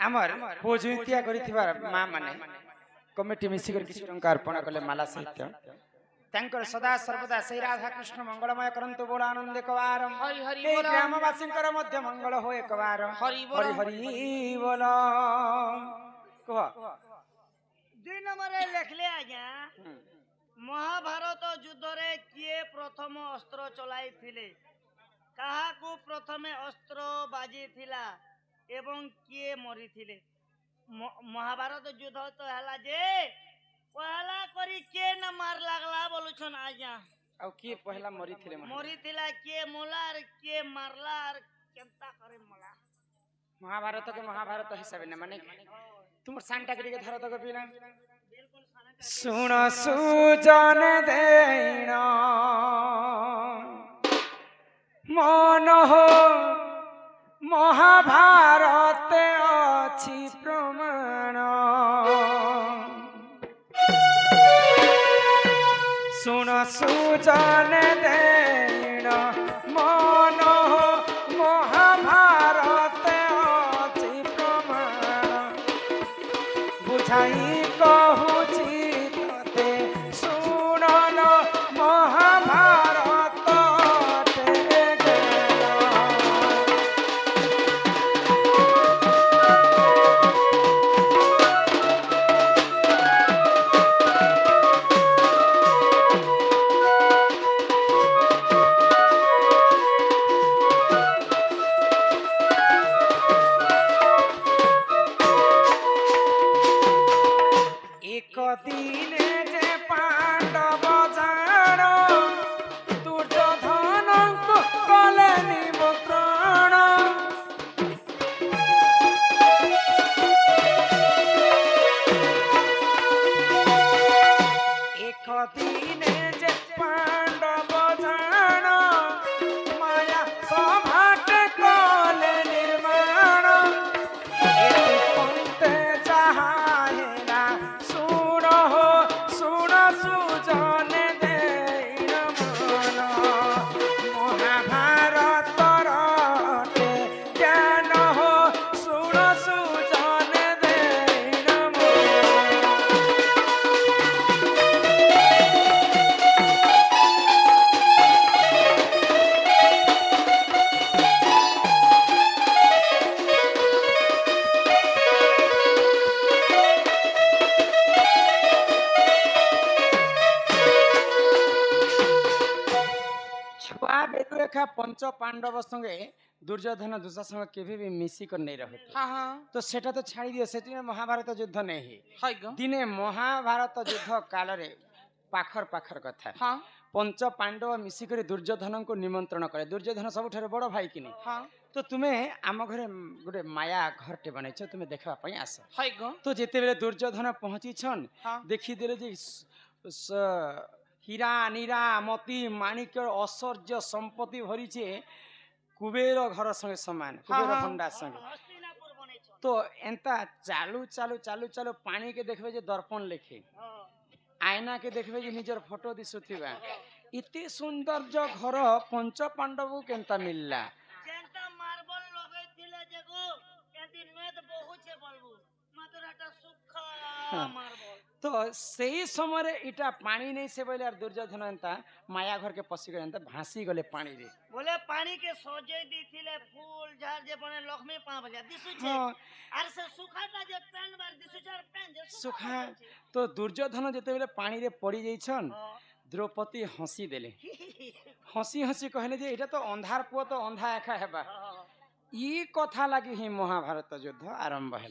आमर पूजितिया करिथिबार मां माने कमिटी मिसी कर किसी टंका अर्पण कले माला साहित्य तांकर सदा सर्वदा श्री राधा कृष्ण मंगलमय करंतु बोल आनंद एकबार ए ग्रामवासी कर मध्य मंगल हो एकबार हरि हरि बोल कह 2 नंबर लिखले आज्ञा महाभारत युद्ध रे किए प्रथम अस्त्र चलाई थिले कहा को प्रथमे अस्त्र बाजी थिला एवं किए मरी थिले महाभारत युद्ध तो हला जे पहला करी के न मार लागला बोलुछन आज्ञा आ के पहला मरी थिला के मोलार के मारलार केंता करे मला महाभारत के महाभारत हिसाब ने माने तुम सांटा करी के धर तो बिना सुन सुजन देना मन हो महाभारत अछि प्रमाण सुन सुजन देना मन हो महाभारत अछि प्रमाण बुझाई कहूची तते सुनल महाभारत पंच पांडव संगे दुर्योधन दुशासन केभी भी मिसी कर नहीं रहे तो सेटा तो छाड़ी दिए सेठी महाभारत युद्ध नहीं दिने महाभारत युद्ध काल रे पाखर पाखर कथा पंच पांडव मिसी कर दुर्योधन को निमंत्रण करे दुर्योधन सबुठारे बड़ भाई कि तो तुम्हें आम घरे गोटे माया घर टे बनैछ तुम्हें देखा पई आस तो जेते बेले दुर्योधन पहुंची छन देखी देले जे हीरा नीरा मोती माणिक्य ऐश्वर्य संपत्ति भरी छे कुबेर घर संगे समान कुबेर भंडार संगे तो एंता चालू चालू चालू चालू पानी के देखबे जे दर्पण लेखे आईना के देखबे जे निजर फोटो दिसुथिबा इते सुंदर जो घर पंच पांडव केंता मिलला जेंता मार्बल लगै थिले जेगो एती मेद बहु छे बलबू मात्रटा सुखा मार्बल तो सही समय इटा पानी नहीं से बोले दुर्योधन एंता माया घर के पसी गए एंता भासी गले पानी रे बोले पानी के सजे दिथिले फूल झाड़ जे बने लक्ष्मी पा बजा दिसु छे आर से सुखाटा जे पेन बार दिसु छे पेन जे सुखा तो दुर्योधन जेते बेले पानी रे पड़ी जाई छन द्रौपदी हंसी देले हंसी हंसी कहले जे एटा तो अंधार पुओ तो अंधा एका हेबा ई कथा लगी ही महाभारत युद्ध आरंभ है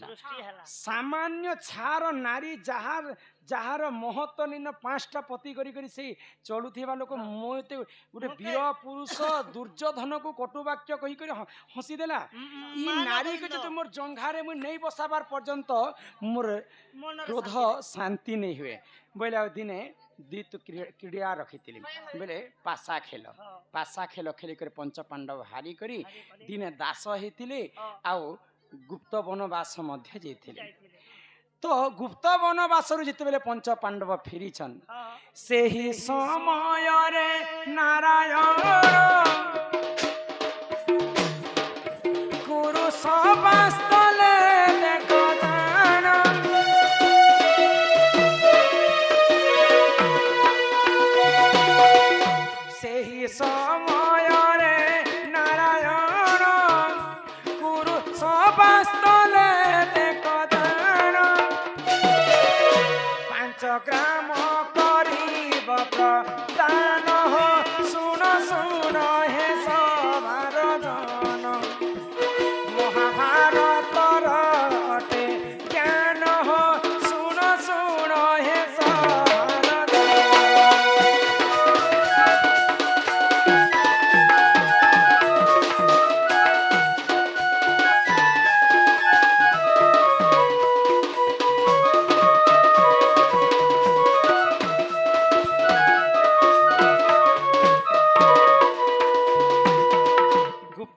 सामान्य छार नारी जहार जहार महत्व निन 5टा पति करी करी से चलुथिबा लोक मोते गुटे वीर पुरुष दुर्योधन को कटुवाक्य कही करी हंसी देला ई नारी के जते मोर जंघारे मु नहीं बसाबार पर्यंत मोर क्रोध शांति नहीं हुए बोले दिने दीत क्रीड़ा रखी बोले पासा खेल खेली कर पंच पांडव हारी करी दिने दास होते आउ गुप्त वनवास मध्य जाइथिले तो गुप्त वनवास जिते बेले पंच पांडव फेरी छन से ही समय रे नारायण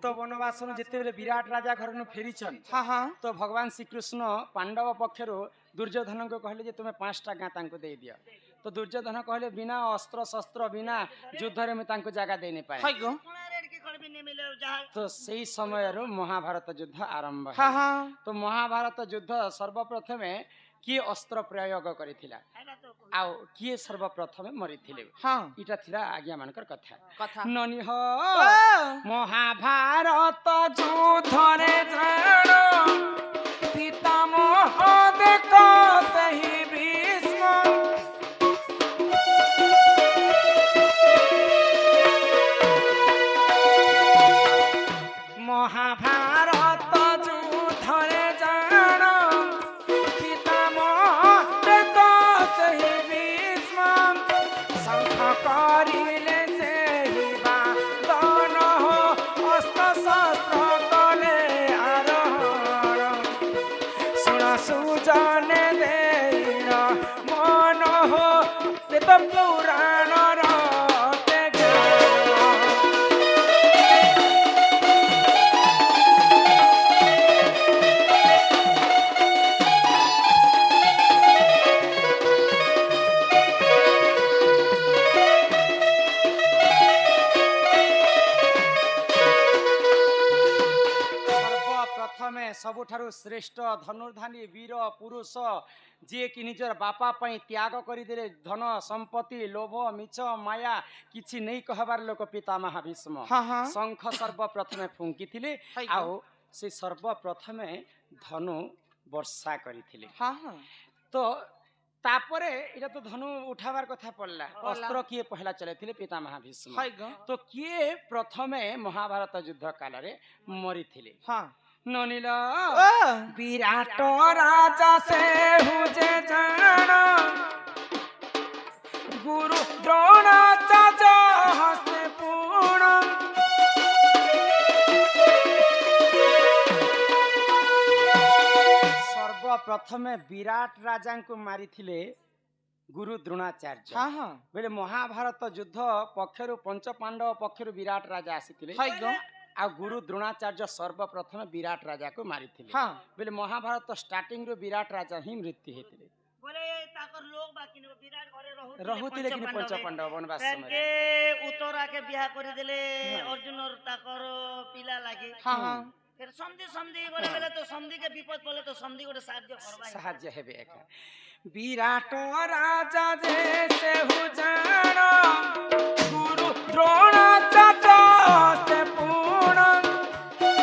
ତ ବନବାସନ ଯେତେବେଳେ ବିରାଟ ରାଜା ଘରକୁ ଫେରିଛନ୍ ହଁ ହଁ ତ ଭଗବାନ ଶ୍ରୀକୃଷ୍ଣ ପାଣ୍ଡବ ପକ୍ଷରୁ ଦୁର୍ଯ୍ୟୋଧନଙ୍କୁ କହିଲେ ଯେ ତୁମେ 5ଟା ଗାଁ ତାଙ୍କୁ ଦେଇଦିଅ। ତ ଦୁର୍ଯ୍ୟୋଧନ କହିଲେ ବିନା ଅସ୍ତ୍ର ଶସ୍ତ୍ର ବିନା ଯୁଦ୍ଧରେ ମୁଁ ତାଙ୍କୁ ଜାଗା ଦେଇ ନେପାରେ। ହାଇ গো ତ ସେଇ ସମୟରୁ ମହାଭାରତ ଯୁଦ୍ଧ ଆରମ୍ଭ ହଁ ହେଲା। ହଁ ତ ମହାଭାରତ ଯୁଦ୍ଧ ସର୍ବପ୍ରଥମେ କିଏ ଅସ୍ତ୍ର ପ୍ରୟୋଗ କରିଥିଲା ଆଉ କିଏ ସର୍ବପ୍ରଥମେ ମରିଥିଲେ ହଁ ଏଇଟା ଥିଲା ଆଜ୍ଞା ମାନଙ୍କର କଥା। କଥା ନନିହ ও ମହାଭାରତ ଯୁଦ୍ଧରେ ଝାଣ ପିତାମହ ଦେଖ ସେହି ଭୀଷ୍ମ ମହାଭାରତ ଯୁଦ୍ଧରେ ଝାଣ ପିତାମହ ଦେଖ ସେହି ଭୀଷ୍ମ ଶଙ୍ଖ କରିଲେ ସେହି ବାଦନ ଅସ୍ତ୍ର ଶସ୍ତ୍ର କଲେ ଆରୋହଣ ଶୁଣ ସୁଜନେ ଦେଇର ମନ ବେଦ ପୁରାଣର ସର୍ବପ୍ରଥମେ ସବୁଠାରୁ ଶ୍ରେଷ୍ଠ ଧନୁର୍ଧାନୀ ବୀର ପୁରୁଷ ଯିଏକି ନିଜର ବାପା ପାଇଁ ତ୍ୟାଗ କରିଦେଲେ ଧନ ସମ୍ପତ୍ତି ଲୋଭ ମିଛ ମାୟା କିଛି ନେଇ କହିବାର ଲୋକ ପିତାମହ ଭୀଷ୍ମ ହଁ ହଁ ଶଙ୍ଖ ସର୍ବପ୍ରଥମେ ଫୁଙ୍କିଥିଲେ ହାଇ ଆଉ ସେ ସର୍ବପ୍ରଥମେ ଧନୁ ବର୍ଷା କରିଥିଲେ। ହଁ ହଁ ତ ତାପରେ ଏଇଟା ତ ଧନୁ ଉଠାବାର କଥା ପଡିଲା ପଡିଲା। ଅସ୍ତ୍ର କିଏ ପହଲା ଚଳାଇଥିଲେ ପିତାମହ ଭୀଷ୍ମ। ହାଇ গো ତ କିଏ ପ୍ରଥମେ ମହାଭାରତ ଯୁଦ୍ଧ କାଳରେ ମରିଥିଲେ ହଁ ନନିଲ ও ବିରାଟ ରାଜା ସେ ହୁଜେ ଜାଣ ଗୁରୁ ଦ୍ରୋଣାଚାର୍ଯ୍ୟ ହସ୍ତେ ପୁଣ ସର୍ବପ୍ରଥମେ ବିରାଟ ରାଜାଙ୍କୁ ମାରିଥିଲେ ଗୁରୁ ଦ୍ରୋଣାଚାର୍ଯ୍ୟ। ହଁ ହଁ ବୋଲେ ମହାଭାରତ ଯୁଦ୍ଧ ପକ୍ଷରୁ ପଞ୍ଚ ପାଣ୍ଡବ ପକ୍ଷରୁ ବିରାଟ ରାଜା ଆସିଥିଲେ ହାଇ গো ଆଉ ଗୁରୁ ଦ୍ରୋଣାଚାର୍ଯ୍ୟ ସର୍ବପ୍ରଥମେ ବିରାଟ ରାଜାକୁ ମାରିଥିଲେ। ହଁ ବୋଲେ ମହାଭାରତ ଷ୍ଟାର୍ଟିଂରୁ ବିରାଟ ରାଜା ହିଁ ମୃତ୍ୟୁ ହେଇଥିଲେ। ବୋଲେ ତାଙ୍କର ଲୋକ ବାକି ବିରାଟ ଘରେ ରହୁଥିଲେ କିନ୍ତୁ ପଞ୍ଚ ପାଣ୍ଡବ ବନବାସ ସମୟରେ ତାକେ ଉତ୍ତରାକେ ବିହା କରିଦେଲେ ଅର୍ଜୁନର ତାଙ୍କର ପିଲା ଲାଗି ହଁ ହଁ ଫେର ସନ୍ଧି ସନ୍ଧି ବୋଲେ ବେଲେ ତ ସନ୍ଧି କେ ବିପଦ ପଡଲେ ତ ସନ୍ଧି ଗୋଟେ ସାହାଯ୍ୟ କରବା ସାହାଯ୍ୟ ହେବେ ଏକା ବିରାଟ ରାଜା ଯେ ସେ ଜାଣ ଗୁରୁ ଦ୍ରୋଣାଚାର୍ଯ୍ୟ ହସ୍ତେ ପୁଣ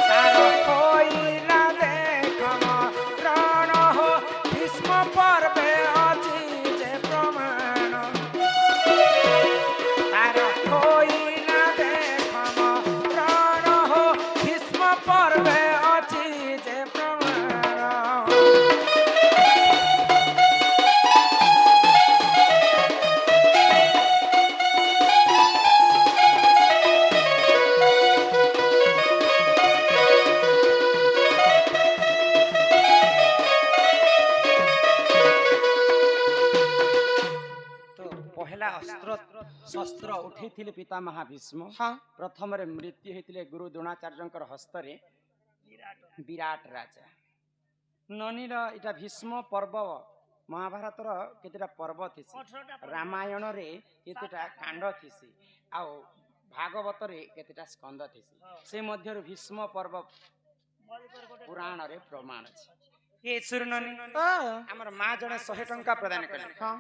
ତାର କହିଲା ଦେଖମ ରଣ ହୋ ଭୀଷ୍ମ ପର୍ବେ ଅଛି ଯେ ପ୍ରମାଣ ତାର କହିଲା ଦେଖମ ରଣ ହୋ ଭୀଷ୍ମ ପର୍ବେ ଅଛି ଯେ ପ୍ରମାଣ। ତ ପହଲା ଅସ୍ତ୍ର ଶସ୍ତ୍ର ଉଠେଇଥିଲେ ପିତାମହ ଭୀଷ୍ମ। ହଁ ପ୍ରଥମରେ ମୃତ୍ୟୁ ହେଇଥିଲେ ଗୁରୁ ଦ୍ରୋଣାଚାର୍ଯ୍ୟଙ୍କର ହସ୍ତରେ ବିରାଟ ରାଜା। ନନିର ଏଇଟା ଭୀଷ୍ମ ପର୍ବ ମହାଭାରତର କେତେଟା ପର୍ବ ଥିସି 18ଟା ପର୍ବ। ରାମାୟଣରେ କେତେଟା କାଣ୍ଡ ଥିସି ଆଉ ଭାଗବତରେ କେତେଟା ସ୍କନ୍ଦ ଥିସି ସେ ମଧ୍ୟରୁ ଭୀଷ୍ମ ପର୍ବ ପୁରାଣରେ ପ୍ରମାଣ ଅଛି। ଏ ସୁରନନି ও ଆମର ମା ଜଣେ 100 ଟଙ୍କା ପ୍ରଦାନ କଲେ ହଁ